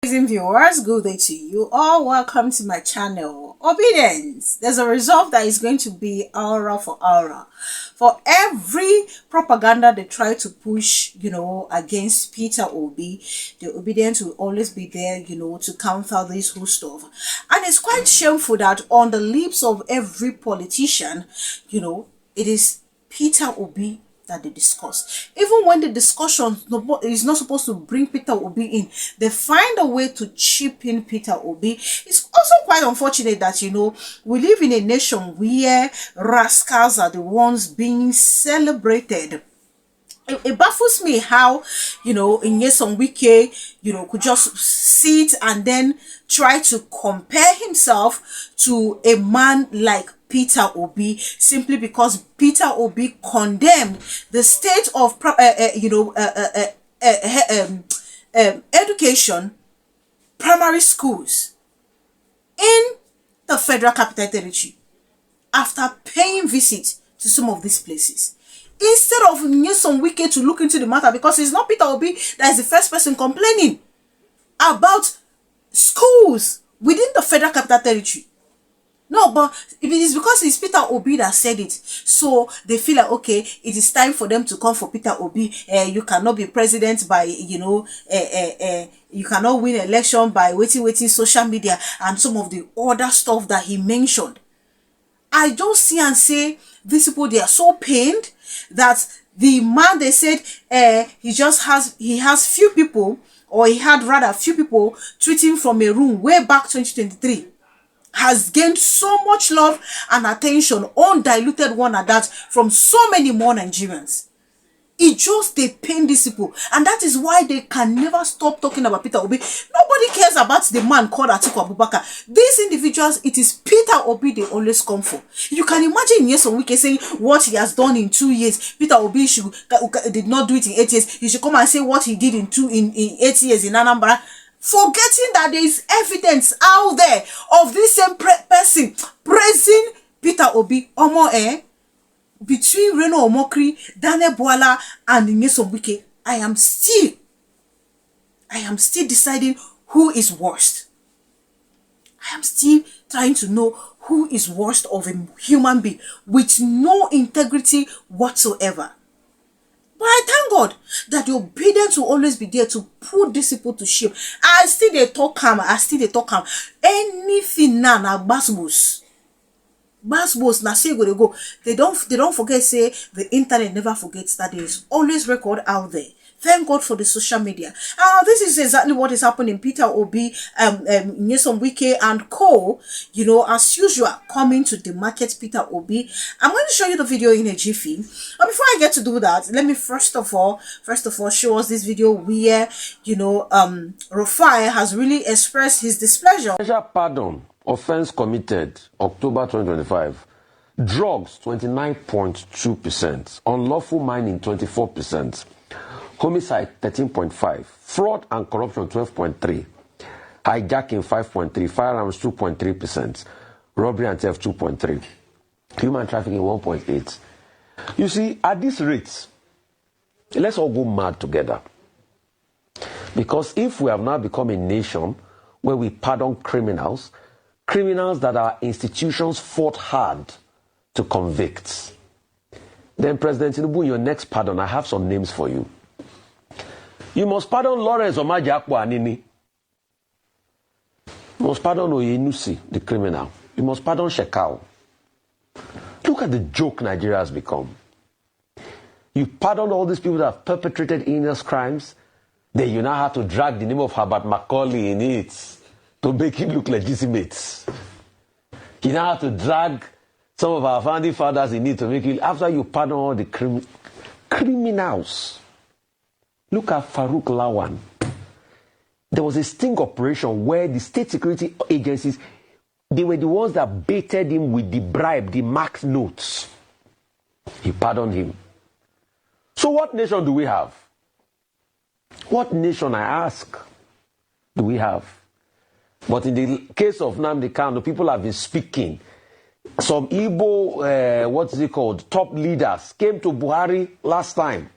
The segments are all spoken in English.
Amazing viewers, good day to you all. Welcome to my channel. Obedience. There's a resolve that is going to be aura for aura. For every propaganda they try to push, against Peter Obi, the Obidient will always be there, to counter this whole stuff. And it's quite shameful that on the lips of every politician, it is Peter Obi that they discuss. Even when the discussion is not supposed to bring Peter Obi in, they find a way to chip in Peter Obi. It's also quite unfortunate that, we live in a nation where rascals are the ones being celebrated. It baffles me how, in Wike, could just sit and then try to compare himself to a man like Peter Obi simply because Peter Obi condemned the state of education, primary schools in the Federal Capital Territory after paying visit to some of these places. Instead of Nyesom Wike to look into the matter, because it's not Peter Obi that is the first person complaining about schools within the Federal Capital Territory. No, but it is because it's Peter Obi that said it. So they feel like, okay, it is time for them to come for Peter Obi. You cannot be president by, you cannot win election by waiting social media and some of the other stuff that he mentioned. I just see and say, these people, they are so pained that the man, they said, he has few people, or he had rather few people tweeting from a room way back 2023. Has gained so much love and attention, undiluted one at that, from so many more Nigerians. It just, they pain these people, and that is why they can never stop talking about Peter Obi. Nobody cares about the man called Atiku Abubakar. These individuals, it is Peter Obi they always come for. You can imagine Nyesom Wike saying what he has done in 2 years. Peter Obi did not do it in 8 years. He should come and say what he did in 8 years in Anambra. Forgetting that there is evidence out there of this same person praising Peter Obi. Between Reno Omokri, Daniel Boala, and Nyesom Wike, I am still deciding who is worst. I am still trying to know who is worst of a human being with no integrity whatsoever. But I thank God that the Obidient will always be there to put these people to shame. I still they talk calm. Anything now na basbos. Basbos na say go. They don't forget, say the internet never forgets that there is always record out there. Thank God for the social media. This is exactly what is happening. Peter Obi, Nyesom Wike and co, as usual, coming to the market Peter Obi. I'm going to show you the video in a jiffy. But before I get to do that, let me first of all show us this video where, Rufai has really expressed his displeasure. Pardon, offense committed, October 2025. Drugs, 29.2%. Unlawful mining, 24%. Homicide 13.5, fraud and corruption 12.3, hijacking 5.3, firearms 2.3%, robbery and theft 2.3, human trafficking 1.8. You see, at this rate, let's all go mad together. Because if we have now become a nation where we pardon criminals that our institutions fought hard to convict, then President Tinubu, in your next pardon, I have some names for you. You must pardon Lawrence Omaja Akwanini. You must pardon Oyenusi, the criminal. You must pardon Shekau. Look at the joke Nigeria has become. You pardon all these people that have perpetrated heinous crimes, then you now have to drag the name of Herbert Macaulay in it to make him look legitimate. You now have to drag some of our founding fathers in it to make it, after you pardon all the criminals. Look at Farouk Lawan. There was a sting operation where the state security agencies, they were the ones that baited him with the bribe, the marked notes. He pardoned him. So what nation do we have? What nation, I ask, do we have? But in the case of Nnamdi Kanu, people have been speaking. Some Igbo, top leaders came to Buhari last time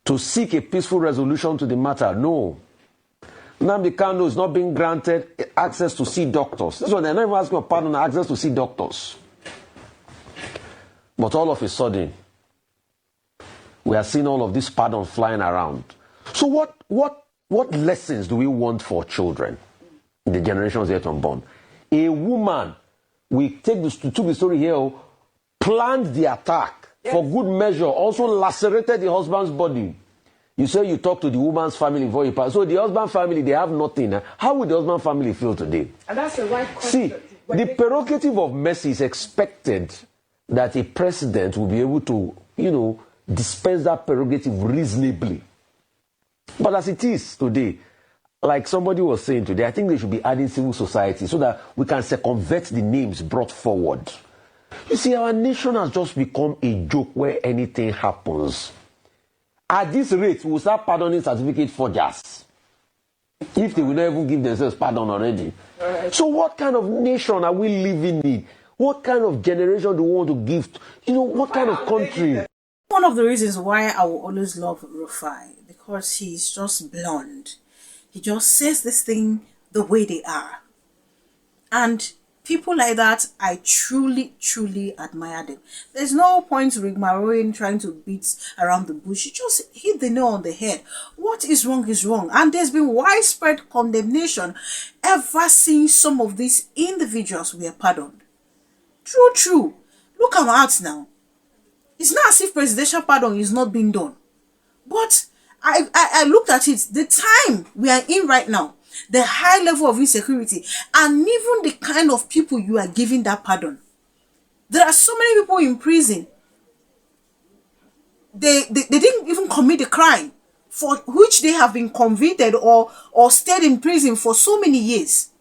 to seek a peaceful resolution to the matter. No. Nnamdi Kanu is not being granted access to see doctors. This one, they're not even asking for pardon, access to see doctors. But all of a sudden, we are seeing all of this pardon flying around. So what lessons do we want for children in the generations yet unborn? A woman, we take this to the story here, planned the attack for good measure, also lacerated the husband's body. You say you talk to the woman's family before you pass. So the husband family, they have nothing. How would the husband family feel today? And that's the right question. See, the prerogative of mercy is expected that a president will be able to, dispense that prerogative reasonably. But as it is today, like somebody was saying today, I think they should be adding civil society so that we can circumvent the names brought forward. You see, our nation has just become a joke where anything happens. At this rate, we'll start pardoning certificate forgers. If they will not even give themselves pardon already. So what kind of nation are we living in? What kind of generation do we want to give? What kind of country? One of the reasons why I will always love Rufai, because he's just blonde. He just says this thing the way they are. And people like that, I truly, truly admire them. There's no point rigmaroling trying to beat around the bush. You just hit the nail on the head. What is wrong is wrong. And there's been widespread condemnation ever since some of these individuals were pardoned. True. Look at my out now. It's not as if presidential pardon is not being done. But I looked at it. The time we are in right now, the high level of insecurity, and even the kind of people you are giving that pardon. There are so many people in prison. They didn't even commit the crime for which they have been convicted or stayed in prison for so many years.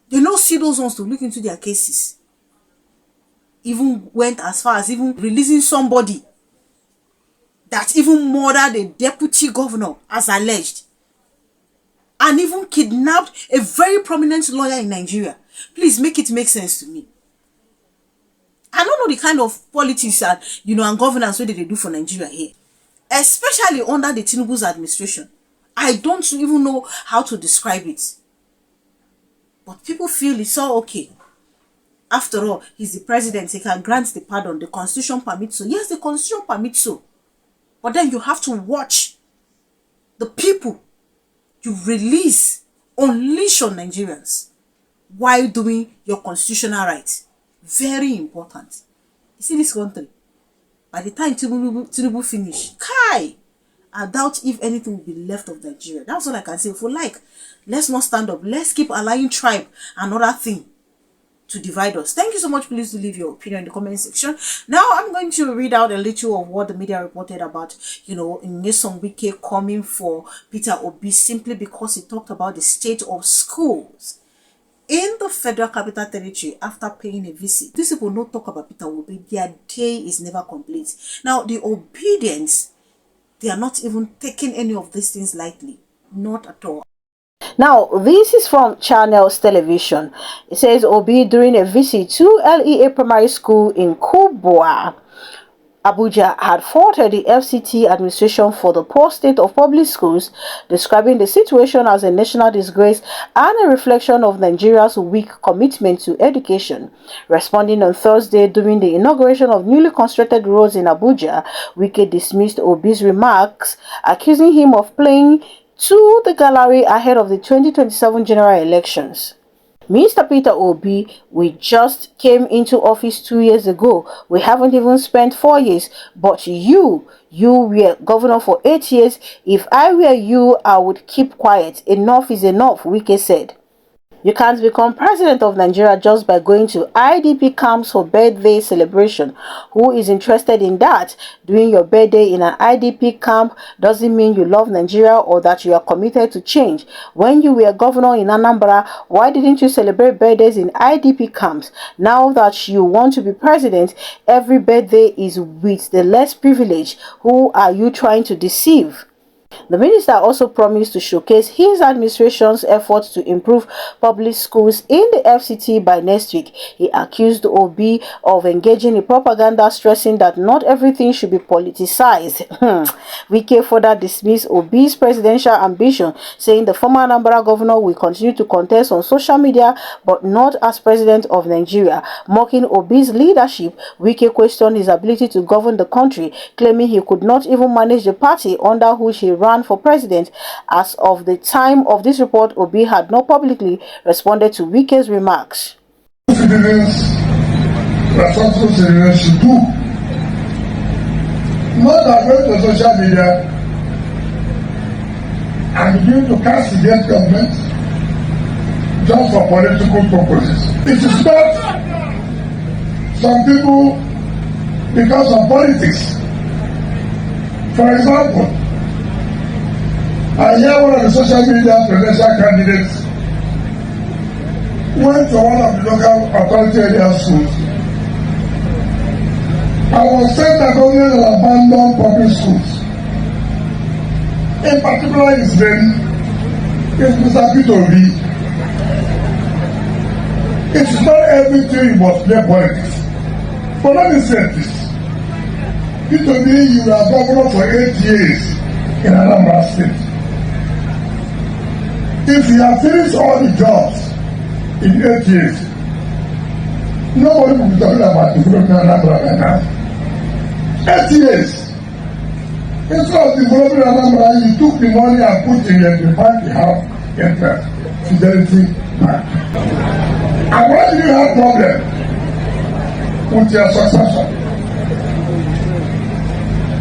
They don't see those ones to look into their cases. Even went as far as even releasing somebody that even murdered a deputy governor as alleged. And even kidnapped a very prominent lawyer in Nigeria. Please make it make sense to me. I don't know the kind of politics and and governance what they do for Nigeria here. Especially under the Tinubu's administration. I don't even know how to describe it. But people feel it's all okay. After all, he's the president, he can grant the pardon. The constitution permits so. Yes, the constitution permits so. But then you have to watch the people you release, unleash on Nigerians while doing your constitutional rights. Very important. You see this country, by the time Tinubu finish, I doubt if anything will be left of Nigeria. That's all I can say. For let's not stand up. Let's keep allowing tribe and other thing to divide us. Thank you so much. Please do leave your opinion in the comment section. Now I'm going to read out a little of what the media reported about, Nyesom Wike coming for Peter Obi simply because he talked about the state of schools in the Federal Capital Territory after paying a visit. These people don't talk about Peter Obi. Their day is never complete. Now the Obedience, they are not even taking any of these things lightly. Not at all. Now, this is from Channels Television. It says Obi during a visit to LEA Primary School in Kubwa, Abuja, had faulted the FCT administration for the poor state of public schools, describing the situation as a national disgrace and a reflection of Nigeria's weak commitment to education. Responding on Thursday during the inauguration of newly constructed roads in Abuja, Wike dismissed Obi's remarks, accusing him of playing to the gallery ahead of the 2027 general elections. Mr. Peter Obi, we just came into office 2 years ago. We haven't even spent 4 years. But you were governor for 8 years. If I were you, I would keep quiet. Enough is enough, Wike said. You can't become president of Nigeria just by going to IDP camps for birthday celebration. Who is interested in that? Doing your birthday in an IDP camp doesn't mean you love Nigeria or that you are committed to change. When you were governor in Anambra, why didn't you celebrate birthdays in IDP camps? Now that you want to be president, every birthday is with the less privileged. Who are you trying to deceive? The minister also promised to showcase his administration's efforts to improve public schools in the FCT by next week. He accused Obi of engaging in propaganda, stressing that not everything should be politicized. Wike further dismissed Obi's presidential ambition, saying the former Anambra governor will continue to contest on social media but not as president of Nigeria. Mocking Obi's leadership, Wike questioned his ability to govern the country, claiming he could not even manage the party under which he ran for president. As of the time of this report, Obi had not publicly responded to Wike's remarks. Responsible citizens should do. Not that going to social media and begin to cast against government just for political purposes. It is not some people because of politics. For example, I hear one of the social media presidential candidates went to one of the local authority area schools. I was saying that government will abandon public schools. In particular, his name is Mr. Peter Obi. It is not everything you must play politics. But let me say this. Peter Obi, you were governor for 8 years in Anambra State. If you have finished all the jobs in 8 years, nobody will be talking about developing Anambra right now. 8 years. Instead of developing Anambra, you took the money and put it in the bank you have in the Fidelity Bank. And why do you have problem with your successor?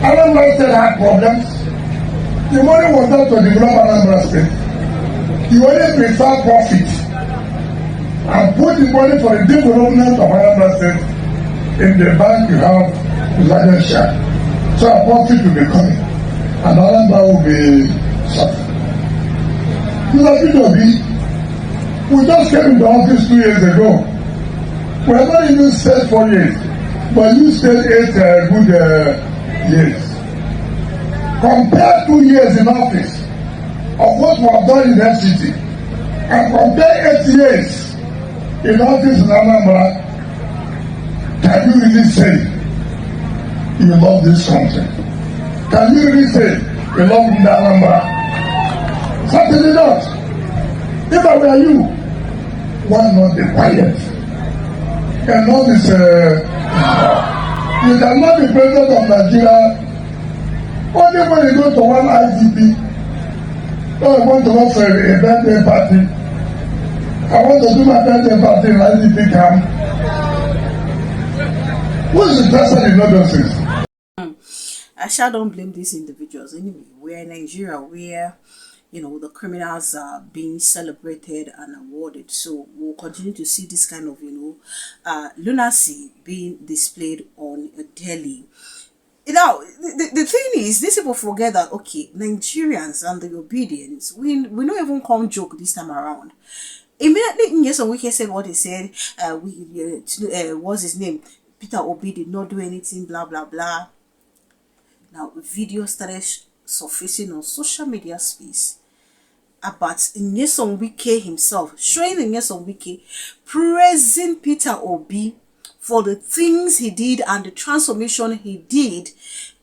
Anambra State had problems. The money was not to develop Anambra State. You only prefer profit and put the money for the development of Anambra State in the bank you have largest share. So a profit will be coming and Anambra will be suffering. Mr. Peter Obi, we just came into office 2 years ago. We have not even stayed 4 years, but you stayed 8 good years. Compare 2 years in office of what we have done in the FCT and compare 8 years in office in Anambra, can you really say you love this country? Can you really say you love Anambra? Certainly not. If I were you, why not be quiet? Cannot be you cannot be president of Nigeria only when you go to one IDP. Oh, I want to work for a birthday party. I want to do my birthday party in IDP camp. Who is interested in all those things? I shall don't blame these individuals. Anyway, we're in Nigeria where, you know, the criminals are being celebrated and awarded. So we'll continue to see this kind of, lunacy being displayed on a daily. Now, the thing is, these people forget that, okay, Nigerians and the Obedience, we don't even come joke this time around. Immediately, Nyesom Wike said what he said, what's his name? Peter Obi did not do anything, blah, blah, blah. Now, video started surfacing on social media space about Nyesom Wike himself, showing Nyesom Wike praising Peter Obi for the things he did and the transformation he did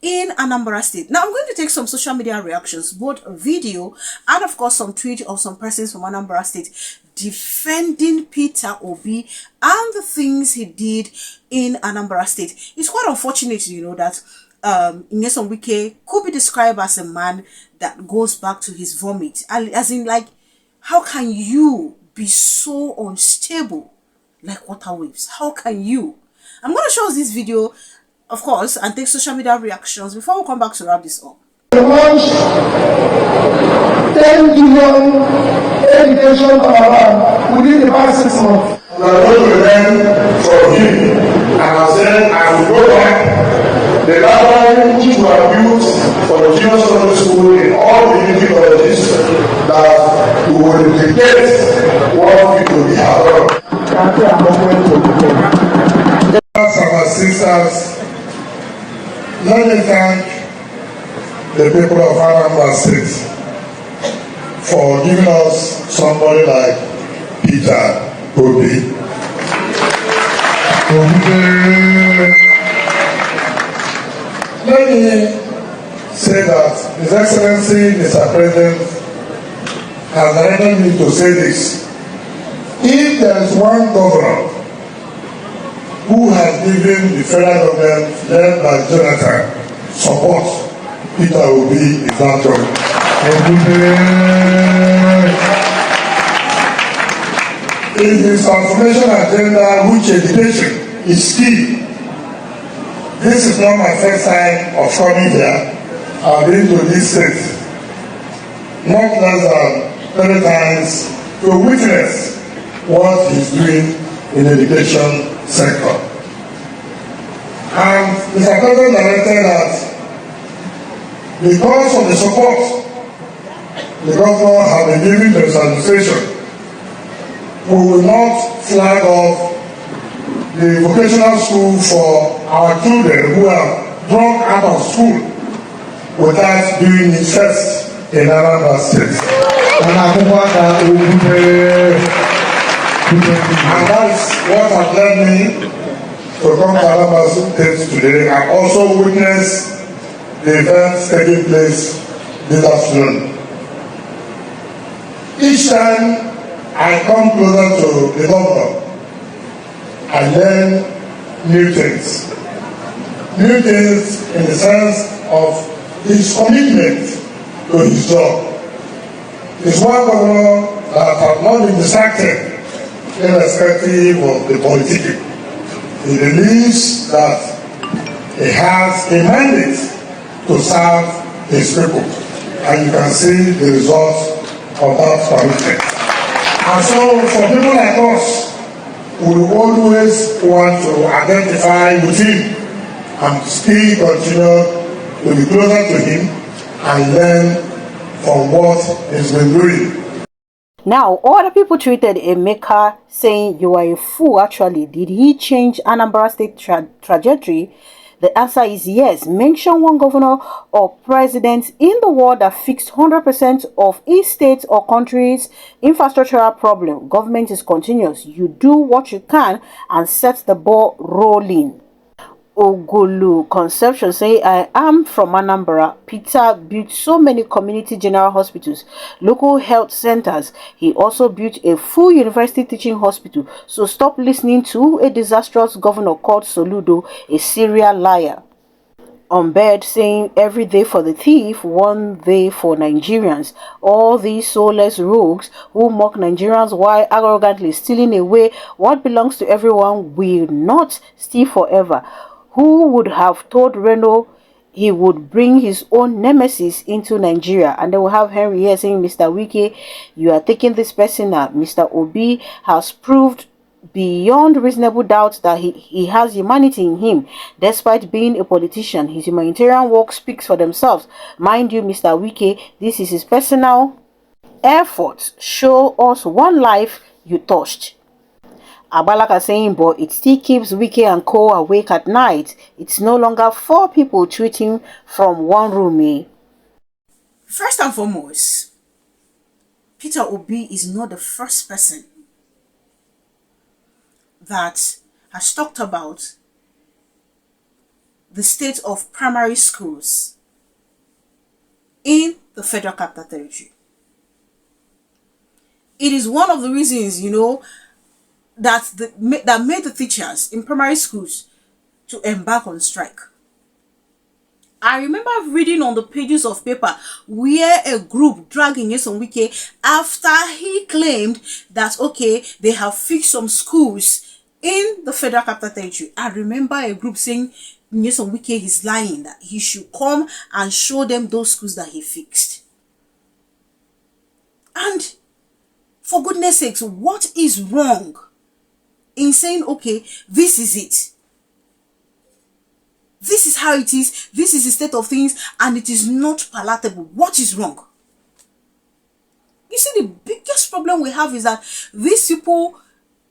in Anambra State. Now, I'm going to take some social media reactions, both video and, of course, some tweet of some persons from Anambra State defending Peter Obi and the things he did in Anambra State. It's quite unfortunate, that Nyesom Wike could be described as a man that goes back to his vomit. As in, like, how can you be so unstable like water waves? How can you? I'm going to show us this video, of course, and take social media reactions before we come back to wrap this up. Launched 10 billion education around within the past 6 months. We are going to learn from him, and I said I will go back. The library which we have built for the junior secondary school in all the unity colleges, that we will replicate what people we have done. Our sisters, let me thank the people of Anambra State for giving us somebody like Peter Obi. Let me say that His Excellency, Mr. President, has directed me to say this. If there is one governor who has given the federal government led by Jonathan support, Peter Obi is that governor. In his transformation agenda, which education is key. This is not my first time of coming here. I've been to this state not less than 30 times to witness what he's doing in the education sector. And Mr. President directed that because of the support the governor has been giving to his administration, we will not flag off the vocational school for our children who have dropped out of school without doing it first in Anambra State. And that's what has led me to come to Anambra State today and also witness the events taking place this afternoon. Each time I come closer to the governor, I learn new things. New things in the sense of his commitment to his job. He's one governor that has not been distracted irrespective of the politicking. He believes that he has a mandate to serve his people. And you can see the results of that commitment. And so for people like us, we always want to identify with him and still continue to be closer to him and learn from what he's been doing. Now, other people tweeted Emeka saying, "You are a fool, actually. Did he change Anambra State trajectory?" The answer is yes. Mention one governor or president in the world that fixed 100% of each state or country's infrastructural problem. Government is continuous. You do what you can and set the ball rolling. Ogulu Conception say, "I am from Anambra. Peter built so many community general hospitals, local health centers. He also built a full university teaching hospital. So stop listening to a disastrous governor called Soludo, a serial liar." Umbed saying, "Every day for the thief, one day for Nigerians. All these soulless rogues who mock Nigerians while arrogantly stealing away what belongs to everyone will not steal forever. Who would have told Reno he would bring his own nemesis into Nigeria?" And then we'll have Henry here saying, "Mr. Wike, you are taking this personal. Mr. Obi has proved beyond reasonable doubt that he has humanity in him. Despite being a politician, his humanitarian work speaks for themselves. Mind you, Mr. Wike, this is his personal efforts. Show us one life you touched." Abalaka saying, "But it still keeps Wike and co awake at night. It's no longer 4 people tweeting from one room." First and foremost, Peter Obi is not the first person that has talked about the state of primary schools in the Federal Capital Territory. It is one of the reasons, that made the teachers in primary schools to embark on strike. I remember reading on the pages of paper where a group dragging Nyesom Wike after he claimed that, okay, they have fixed some schools in the Federal Capital Territory. I remember a group saying Nyesom Wike is lying, that he should come and show them those schools that he fixed. And for goodness sakes, what is wrong in saying, okay, this is it? This is how it is. This is the state of things, and it is not palatable. What is wrong? You see, the biggest problem we have is that these people,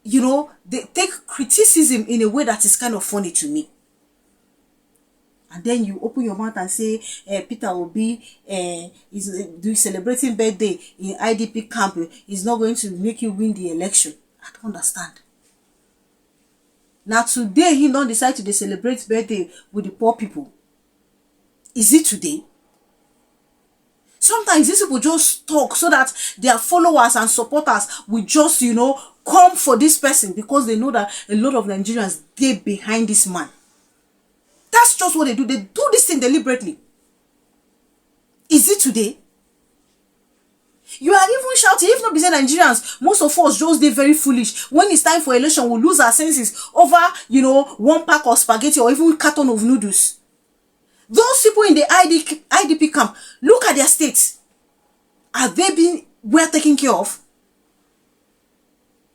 they take criticism in a way that is kind of funny to me. And then you open your mouth and say, Peter Obi is celebrating birthday in IDP camp. Is not going to make you win the election. I don't understand. Now today, he don't decide to celebrate birthday with the poor people. Is it today? Sometimes these people just talk so that their followers and supporters will just, come for this person because they know that a lot of Nigerians they behind this man. That's just what they do. They do this thing deliberately. Is it today? You are even shouting, if not be saying Nigerians, most of us just they very foolish. When it's time for election, we'll lose our senses over, one pack of spaghetti or even carton of noodles. Those people in the IDP camp, look at their states. Are they being well taken care of?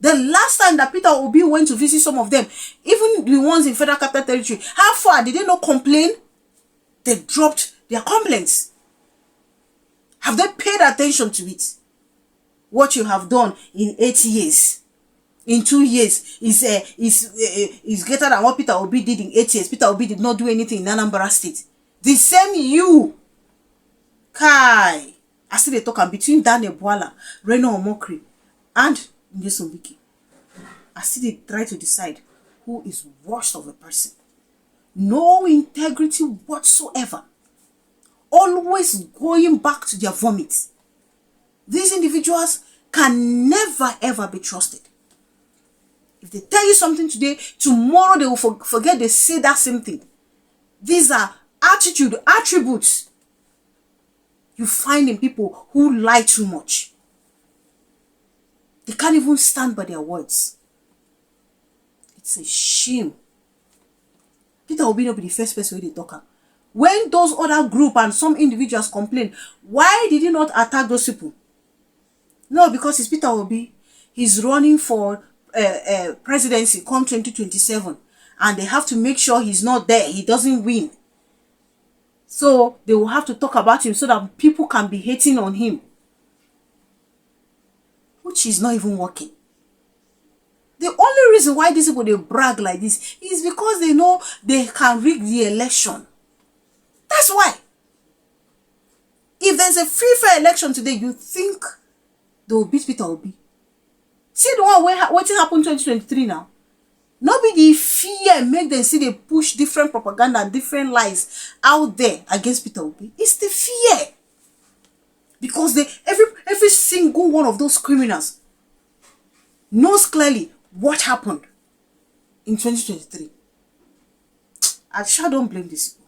The last time that Peter Obi went to visit some of them, even the ones in Federal Capital Territory, how far did they not complain? They dropped their complaints. Have they paid attention to it? What you have done in 8 years, in 2 years, is greater than what Peter Obi did in 8 years. Peter Obi did not do anything in Anambra State. The same you, Kai. I see they talk between Daniel Bwala, Reno Omokri, and Nyesom Wike. I see they try to decide who is worst of a person. No integrity whatsoever. Always going back to their vomit. These individuals can never ever be trusted. If they tell you something today, tomorrow they will forget they say that same thing. These are attributes you find in people who lie too much. They can't even stand by their words. It's a shame. Peter Obi not be the first person they talk. When those other group and some individuals complain, why did he not attack those people? No, because it's Peter Obi. He's running for presidency come 2027. And they have to make sure he's not there. He doesn't win. So they will have to talk about him so that people can be hating on him. Which is not even working. The only reason why these people they brag like this is because they know they can rig the election. That's why. If there's a free fair election today, you think they will beat Peter Obi? See the one where what happened in 2023 now? Nobody fear make them see they push different propaganda and different lies out there against Peter Obi. It's the fear. Because every single one of those criminals knows clearly what happened in 2023. I sure don't blame these people.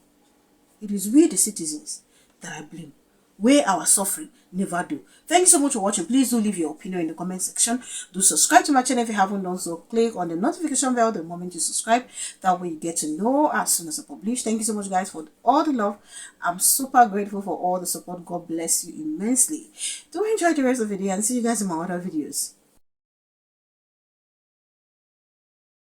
It is we, the citizens, that I blame. Where our suffering never do. Thank you so much for watching. Please do leave your opinion in the comment section. Do subscribe to my channel if you haven't done so. Click on the notification bell the moment you subscribe. That way you get to know as soon as I publish. Thank you so much, guys, for all the love. I'm super grateful for all the support. God bless you immensely. Do enjoy the rest of the day and see you guys in my other videos.